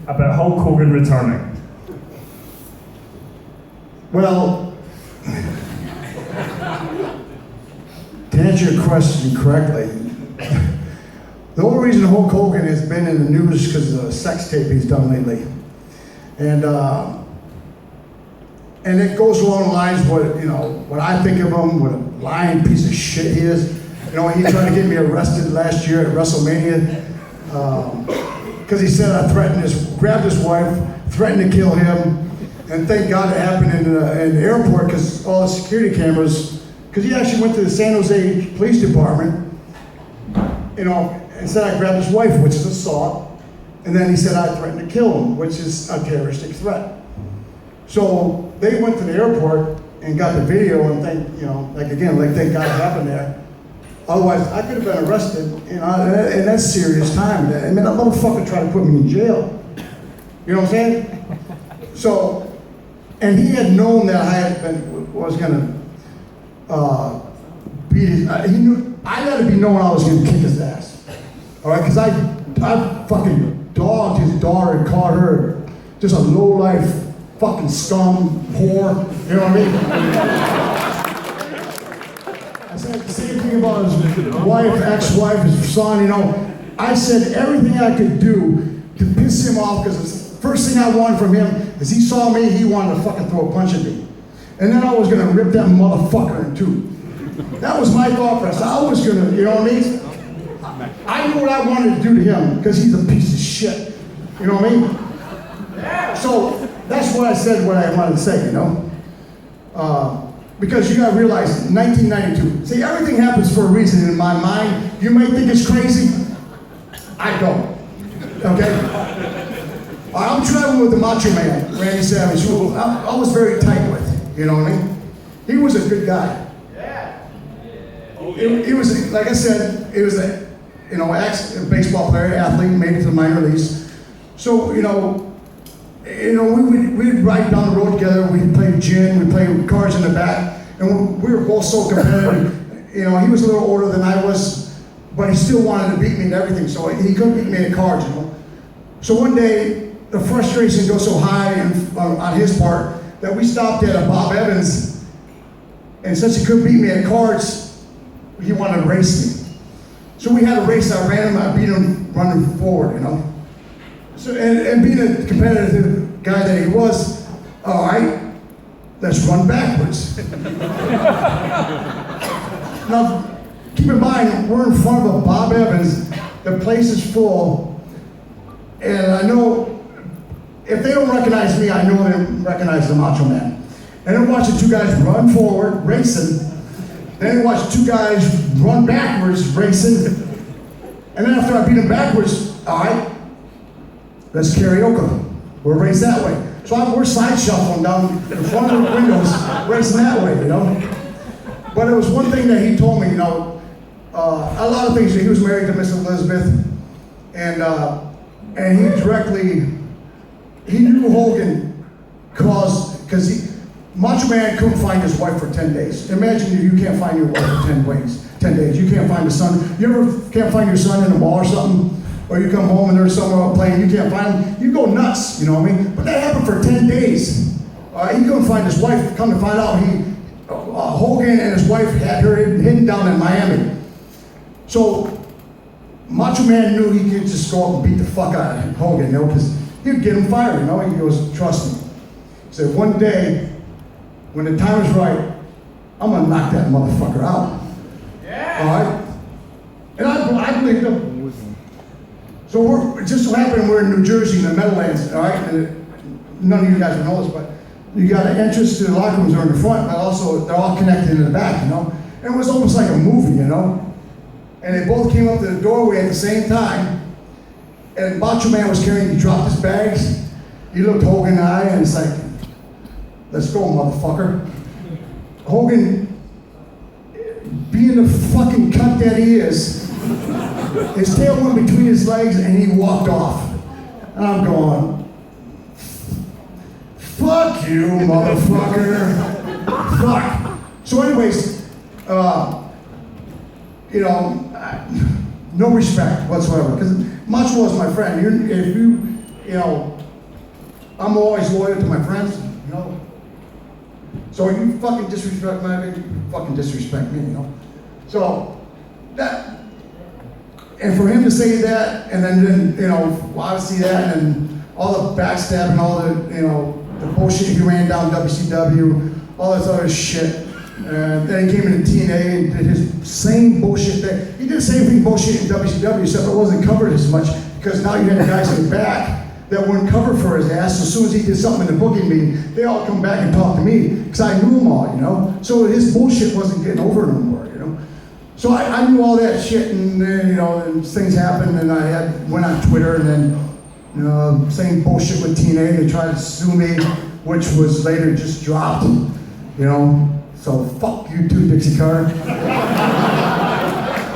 about Hulk Hogan returning? Well, to answer your question correctly, the only reason Hulk Hogan has been in the news is because of the sex tape he's done lately. And it goes along the lines of what I think of him, what a lying piece of shit he is. He tried to get me arrested last year at WrestleMania because he said I grabbed his wife, threatened to kill him, and thank God it happened in the airport because all the security cameras, because he actually went to the San Jose Police Department, and said I grabbed his wife, which is assault, and then he said I threatened to kill him, which is a terroristic threat. So they went to the airport and got the video and thank God it happened there. Otherwise, I could have been arrested, and that's serious time. I mean, that motherfucker tried to put me in jail. You know what I'm saying? So, and he had known that I was gonna beat his. He knew I let it be known I was gonna kick his ass. All right, because I fucking dogged his daughter and called her just a low life fucking scum whore. You know what I mean? I said the same thing about his wife, ex-wife, his son. I said everything I could do to piss him off because the first thing I wanted from him is he saw me, he wanted to fucking throw a punch at me. And then I was gonna rip that motherfucker in two. That was my thought process. I was gonna, you know what I mean? I knew what I wanted to do to him because he's a piece of shit. You know what I mean? So that's what I said, what I wanted to say, because you gotta realize, 1992, see, everything happens for a reason in my mind. You may think it's crazy. I don't, okay? I'm traveling with the Macho Man, Randy Savage, who I was very tight with, you know what I mean? He was a good guy. He was, like I said, he was a baseball player, athlete, made it to the minor leagues. So, we'd ride down the road together, we'd play gin, we'd play cards in the back, and we were both so competitive. He was a little older than I was, but he still wanted to beat me and everything, so he couldn't beat me at cards, So one day, the frustration goes so high on his part that we stopped at a Bob Evans, and since he couldn't beat me at cards, he wanted to race me. So we had a race, I ran him, I beat him running forward, So, and being a competitive guy that he was, all right, let's run backwards. Now, keep in mind, we're in front of a Bob Evans, the place is full, and I know, if they don't recognize me, I know they recognize the Macho Man. And then watching two guys run forward, racing, then watch two guys run backwards, racing, and then after I beat them backwards, all right, let's karaoke. We'll race that way. So we're side shuffling down in front of the windows, racing that way, But it was one thing that he told me, a lot of things. He was married to Miss Elizabeth, and he knew Hogan because Macho Man couldn't find his wife for 10 days. Imagine if you can't find your wife for 10 days. You can't find the son. You ever can't find your son in a mall or something? Or you come home and there's someone out playing, you can't find him, you go nuts, you know what I mean? But that happened for 10 days. He couldn't find his wife. Come to find out, Hogan and his wife had her hidden down in Miami. So Macho Man knew he could just go up and beat the fuck out of Hogan, because he'd get him fired, He goes, trust me. He said, one day, when the time is right, I'm gonna knock that motherfucker out. Yeah. All right? And I believed him. So it just so happened we're in New Jersey in the Meadowlands, all right? And none of you guys will know this, but you got an entrance to the locker rooms are in the front, but also they're all connected in the back, And it was almost like a movie, And they both came up to the doorway at the same time, and Macho Man was he dropped his bags. He looked Hogan in the eye, and it's like, let's go, motherfucker. Hogan, being the fucking cunt that he is, his tail went between his legs and he walked off. And I'm going, fuck you, motherfucker. Fuck. So anyways, no respect whatsoever. Because Macho was my friend. you know, I'm always loyal to my friends, you know. So you fucking disrespect you fucking disrespect me, you know. So that, and for him to say that, and then you know, obviously that, and all the backstab and all the, you know, the bullshit he ran down WCW, all this other shit. And then he came into TNA and did his same bullshit there. He did the same thing bullshit in WCW, except it wasn't covered as much because now you had the guys in the back that wouldn't cover for his ass. So as soon as he did something in the booking meeting, they all come back and talk to me because I knew them all, you know. So his bullshit wasn't getting over no more, you know. So I knew all that shit, and then, you know, and things happened, and I went on Twitter, and then, you know, same bullshit with TNA. They tried to sue me, which was later just dropped, you know. So fuck you too, Dixie Carter.